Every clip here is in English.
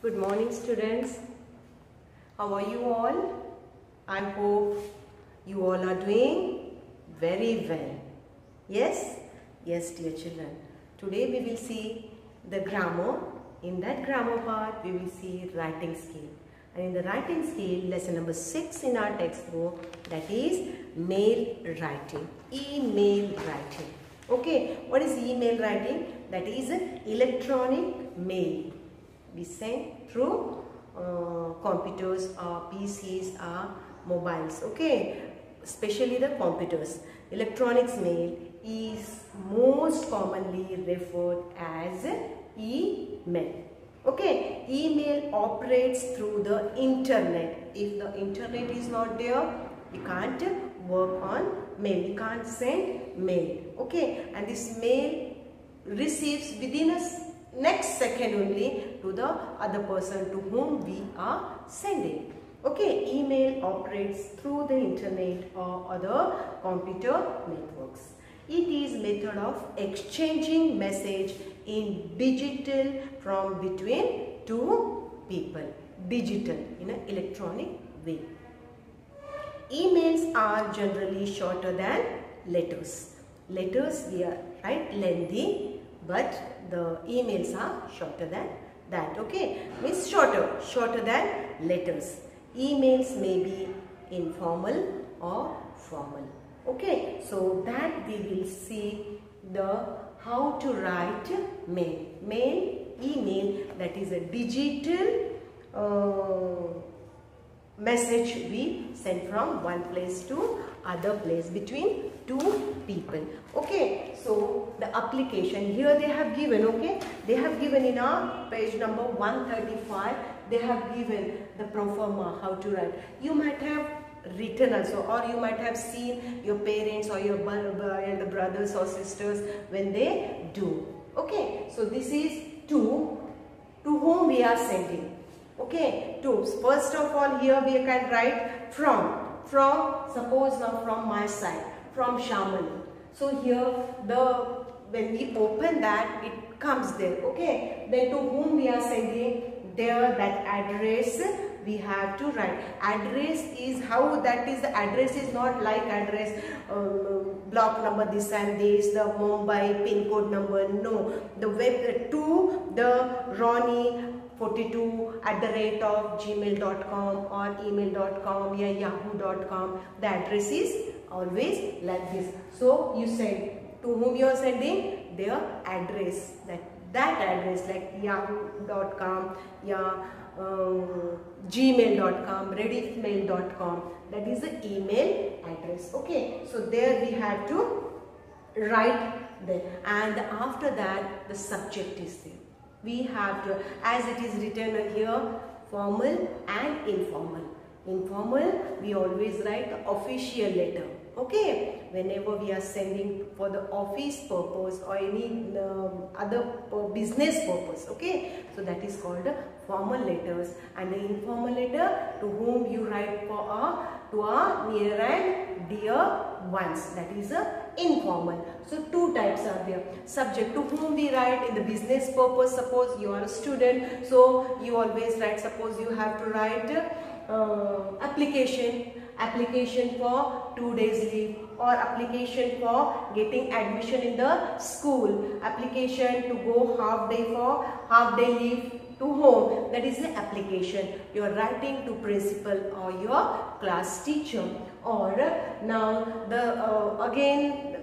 Good morning, students. How are you all? I hope you all are doing very well. Yes? Yes, dear children. Today we will see the grammar. In that grammar part, we will see writing skill. And in the writing skill, lesson number 6 in our textbook, that is mail writing, email writing. Okay, what is email writing? That is electronic mail. We send through computers or PCs or mobiles. Okay, especially the computers. Electronics mail is most commonly referred as email. Okay, email operates through the internet. If the internet is not there, you can't work on mail. You can't send mail. Okay, and this mail receives within a next second only to the other person to whom we are sending. Okay, email operates through the internet or other computer networks. It is method of exchanging message in digital from between two people. Digital in an electronic way. Emails are generally shorter than letters. Letters we are lengthy, but the emails are shorter than that. Okay, means shorter than letters. Emails may be informal or formal. Okay, so that we will see the how to write mail. Email, that is a digital message we send from one place to other place between two people. Okay, so the application here they have given. Okay, they have given in our page number 135. They have given the proforma how to write. You might have written also, or you might have seen your parents or your brothers or sisters when they do. Okay, so this is to whom we are sending. Okay, to first of all here we can write from suppose now from my side, from Shamali. So here when we open that, it comes there. Okay, then to whom we are sending, there that address we have to write. Address is how that is, the address is not like address block number this and this, the Mumbai pin code number. No, the web to the Ronnie 42 @gmail.com or email.com or yahoo.com. The address is always like this. So you send to whom you are sending their address, that address like yahoo.com, gmail.com, redditmail.com, that is the email address. Okay, so there we have to write there, and after that the subject is there. We have to, as it is written here, formal and informal. Informal, we always write the official letter. Okay, whenever we are sending for the office purpose or any other business purpose. Okay, so that is called formal letters, and the informal letter to whom you write to our near and dear ones, that is informal. So two types are there. Subject, to whom we write in the business purpose. Suppose you are a student, so you always write, suppose you have to write application for 2 days leave, or application for getting admission in the school, application to go half day leave to home. That is the application. You are writing to principal or your class teacher. Or now the again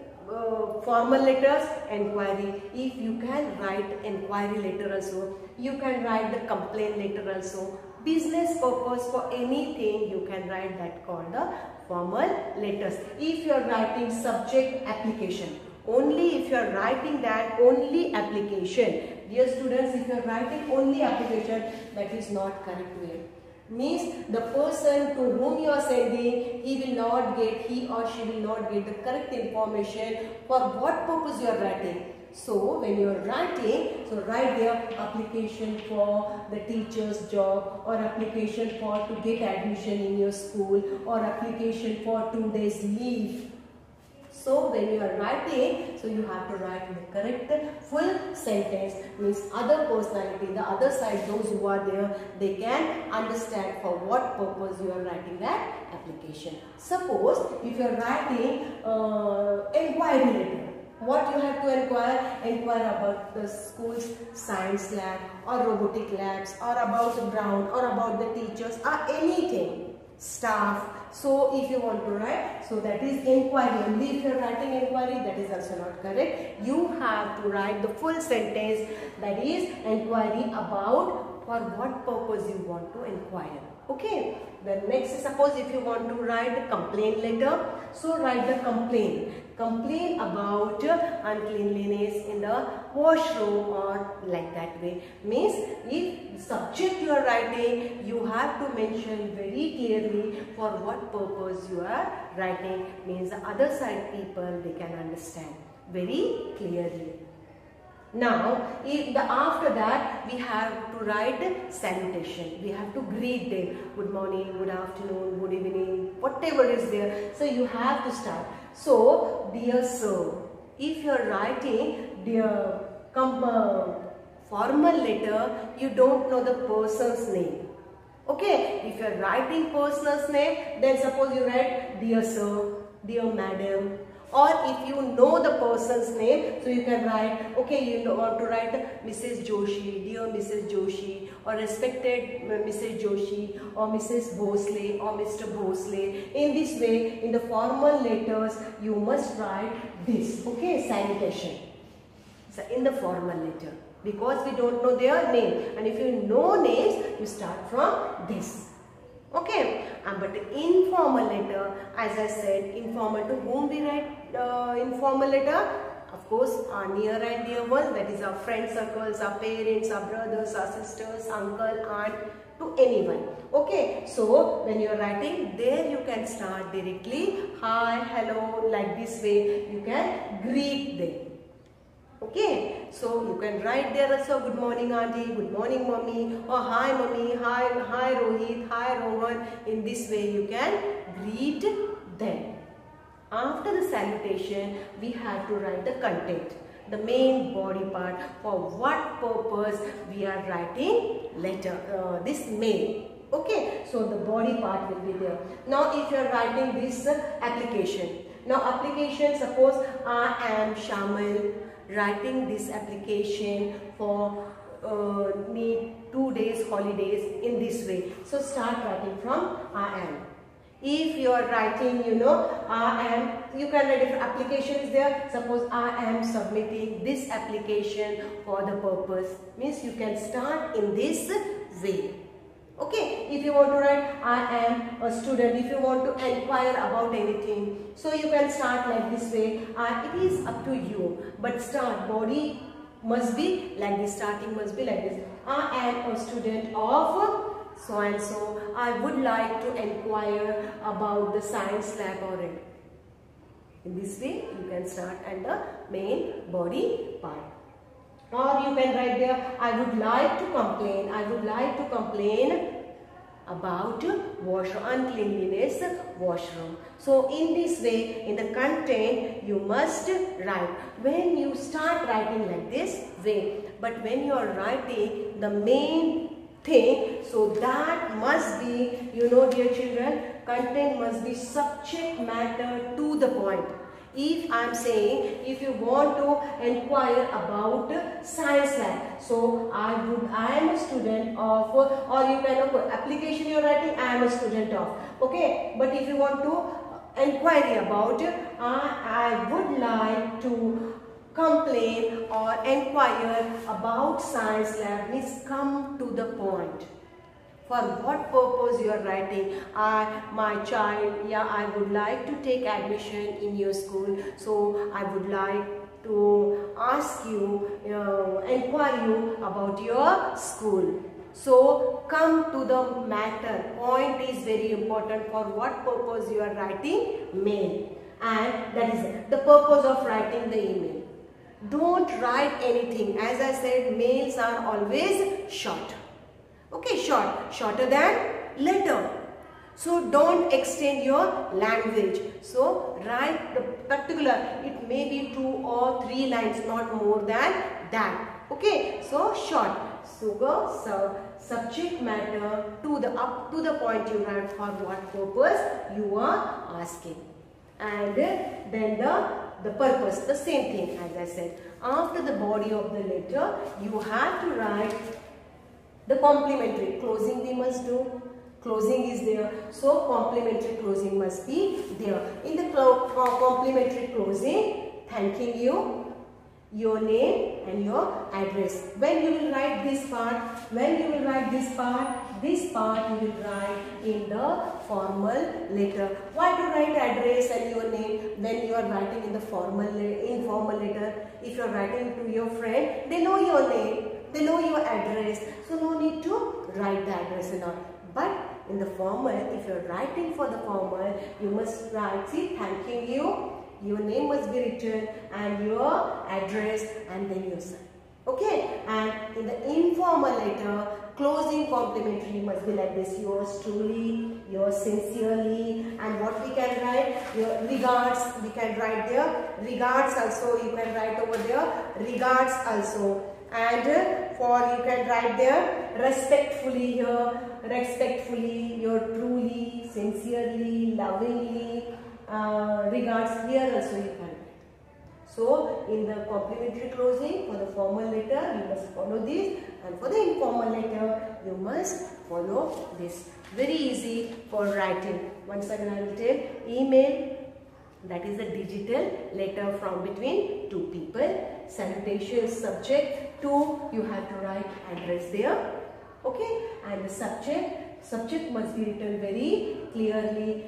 formal letters, inquiry. If you can write inquiry letter also, you can write the complaint letter also. Business purpose, for anything you can write that called the formal letters. If you are writing subject application, only if you are writing that only application. Dear students, if you are writing only application, that is not correct way. Means the person to whom you are sending, he or she will not get the correct information for what purpose you are writing. So when you are writing, so write there application for the teacher's job, or application to get admission in your school, or application for 2 days leave. So when you are writing, so you have to write the correct full sentence, means other personality, the other side, those who are there, they can understand for what purpose you are writing that application. Suppose if you are writing inquiry letter, what you have to inquire about the school's science lab or robotic labs, or about the ground, or about the teachers, or anything, staff. So if you want to write, so that is inquiry. Only if you are writing inquiry, that is also not correct. You have to write the full sentence, that is inquiry about for what purpose you want to inquire. Okay. Then next, suppose if you want to write a complaint letter, so write the complaint. Complain about uncleanliness in the washroom, or like that way. Means if subject you are writing, you have to mention very clearly for what purpose you are writing. Means the other side people, they can understand very clearly. Now, after that, we have to write salutation. We have to greet them. Good morning, good afternoon, good evening, whatever is there. So, you have to start. So, dear sir, if you are writing dear formal letter, you don't know the person's name. Okay, if you are writing person's name, then suppose you write dear sir, dear madam. Or if you know the person's name, so you can write, okay, you want to write Mrs. Joshi, dear Mrs. Joshi, or respected Mrs. Joshi, or Mrs. Bhosle, or Mr. Bhosle. In this way, in the formal letters, you must write this, okay, salutation. So in the formal letter, because we don't know their name, and if you know names, you start from this. Okay, but the informal letter, as I said, informal, to whom we write informal letter? Of course, our near and dear ones, that is our friend circles, our parents, our brothers, our sisters, uncle, aunt, to anyone. Okay, so when you are writing, there you can start directly, hi, hello, like this way, you can greet them. Okay, so you can write there also, good morning auntie, good morning mommy, or hi mommy, hi Rohit, hi Rohan. In this way you can greet them. After the salutation, we have to write the content, the main body part, for what purpose we are writing letter, this mail. Okay, so the body part will be there. Now if you are writing this application, now application, suppose I am Shamal, writing this application for need 2 days holidays in this way. So start writing from I am. If you are writing, I am, you can write if application is there. Suppose I am submitting this application for the purpose. Means you can start in this way. Okay, if you want to write I am a student, if you want to inquire about anything, so you can start like this way. It is up to you, but start, body must be like this, starting must be like this. I am a student of so and so. I would like to inquire about the science lab already. In this way you can start, and the main body part. Or you can write there, I would like to complain. I would like to complain about washroom, uncleanliness washroom. So in this way, in the content, you must write. When you start writing like this way, but when you are writing the main thing, so that must be, dear children, content must be subject matter to the point. If I am saying, if you want to inquire about science lab, so I am a student of, or you can put application you are writing, I am a student of. Okay, but if you want to inquiry about, I would like to complain or inquire about science lab, means come to the point. For what purpose you are writing? My child, I would like to take admission in your school. So I would like to ask you, inquire you about your school. So come to the matter. Point is very important. For what purpose you are writing mail. And that is the purpose of writing the email. Don't write anything. As I said, mails are always short. Okay, shorter than letter. So don't extend your language. So write the particular, it may be 2 or 3 lines, not more than that. Okay, so short. So go subject matter to the up to the point you write for what purpose you are asking. And then the purpose, the same thing as I said. After the body of the letter, you have to write the complementary. Closing we must do. Closing is there. So complementary closing must be there. In the complementary closing, thanking you, your name and your address. When you will write this part, this part you will write in the formal letter. Why to write address and your name when you are writing in the informal letter? If you are writing to your friend, they know your name, they know your address, so no need to write the address and all. But in the formal, if you are writing for the formal, you must write, see, thanking you, your name must be written and your address and then your sign. Okay, and in the informal letter, closing complimentary must be like this: yours truly, yours sincerely, and what we can write, your regards, we can write there, regards also, you can write over there, regards also, and for you can write there, respectfully here, respectfully, your truly, sincerely, lovingly, regards here also you can. So in the complimentary closing for the formal letter you must follow this, and for the informal letter you must follow this. Very easy for writing. Once again I will tell, email, that is a digital letter from between two people. Salutation subject, to you have to write address there. Okay, and the subject must be written very clearly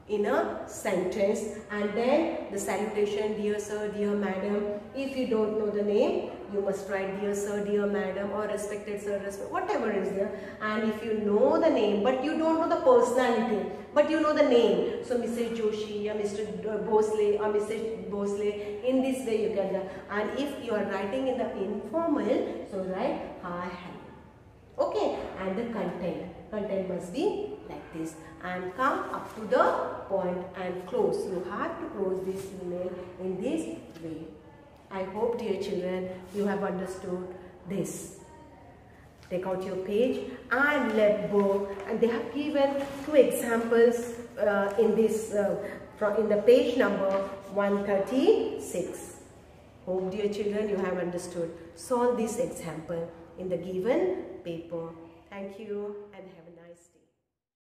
in a sentence, and then the salutation, dear sir, dear madam. If you don't know the name, you must write dear sir, dear madam, or respected sir, whatever is there. And if you know the name but you don't know the personality, but you know the name, so Mrs. Joshi or Mr. Bhosle or Mrs. Bhosle, in this way you can. And if you are writing in the informal, so write hi, hello. Okay, and the content must be like this, and come up to the point and close. You have to close this email in this way. I hope, dear children, you have understood this. Take out your page and let go, and they have given 2 examples in this in the page number 136. Hope, dear children, you have understood. Solve this example in the given paper. Thank you and